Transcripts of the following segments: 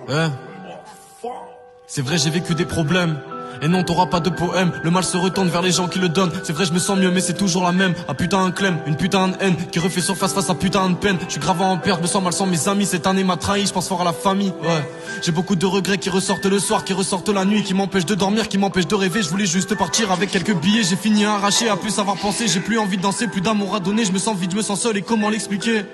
Ouais. C'est vrai, j'ai vécu des problèmes. Et non, t'auras pas de poème. Le mal se retourne vers les gens qui le donnent. C'est vrai, je me sens mieux, mais c'est toujours la même. Ah putain, un clem, une putain de haine qui refait surface face à putain de peine. Je suis grave en perte, je me sens mal sans mes amis. Cette année m'a trahi, je pense fort à la famille. Ouais. J'ai beaucoup de regrets qui ressortent le soir, qui ressortent la nuit, qui m'empêchent de dormir, qui m'empêchent de rêver. Je voulais juste partir avec quelques billets. J'ai fini à arracher, à plus savoir penser. J'ai plus envie de danser, plus d'amour à donner. Je me sens vide, je me sens seul, et comment l'expliquer?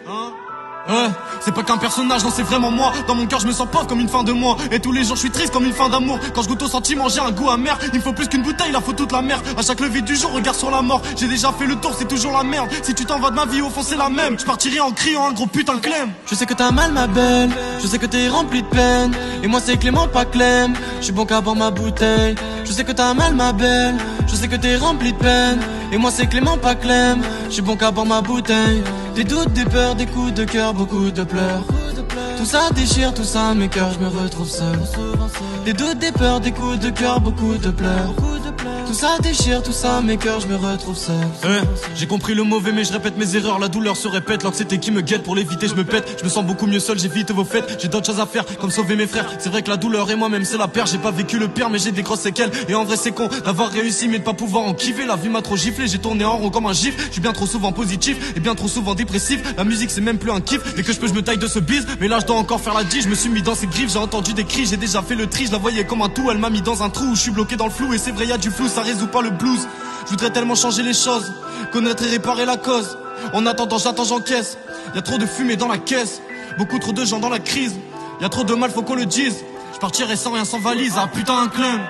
Ouais, c'est pas qu'un personnage, non c'est vraiment moi. Dans mon cœur je me sens pauvre comme une fin de mois. Et tous les jours je suis triste comme une fin d'amour. Quand je goûte au sentiment j'ai un goût amer. Il me faut plus qu'une bouteille, il faut toute la merde. À chaque lever du jour, regarde sur la mort. J'ai déjà fait le tour, c'est toujours la merde. Si tu t'en vas de ma vie, au fond c'est la même. Je partirai en criant un gros putain de clem. Je sais que t'as mal ma belle, je sais que t'es rempli de peine. Et moi c'est Clément pas Clem, je suis bon qu'à boire ma bouteille. Je sais que t'as mal ma belle, je sais que t'es rempli de peine. Et moi c'est Clément pas Clem, je suis bon qu'à boire ma bouteille. Des doutes, des peurs, des coups de cœur, beaucoup de pleurs. Tout ça déchire, tout ça mes cœurs, je me retrouve seul. Des doutes, des peurs, des coups de cœur, beaucoup de pleurs. Tout ça déchire, tout ça mes cœurs, je me retrouve seul. J'ai compris le mauvais mais je répète mes erreurs. La douleur se répète, l'anxiété qui me guette. Pour l'éviter je me pète, je me sens beaucoup mieux seul. J'évite vos fêtes, j'ai d'autres choses à faire comme sauver mes frères. C'est vrai que la douleur et moi-même c'est la paire. J'ai pas vécu le pire mais j'ai des grosses séquelles. Et en vrai c'est con d'avoir réussi mais de pas pouvoir en kiffer. La vie m'a trop giflé, j'ai tourné en rond comme un gif. Je suis bien trop souvent positif et bien trop souvent dépressif. La musique c'est même plus un kiff. Dès que je peux je me taille de ce bise. Mais là je dois encore faire la die. Je me suis mis dans ses griffes, j'ai entendu des cris. J'ai déjà fait le tri, je la voyais comme un tout. Elle m'a mis dans un trou où je suis bloqué dans le flou. Et c'est vrai y a du flou, ça résout pas le blues. Je voudrais tellement changer les choses, connaître et réparer la cause. En attendant j'attends j'encaisse. Y'a trop de fumée dans la caisse, beaucoup trop de gens dans la crise. Y'a trop de mal faut qu'on le dise. Je partirai sans rien sans valise, ah putain un clem.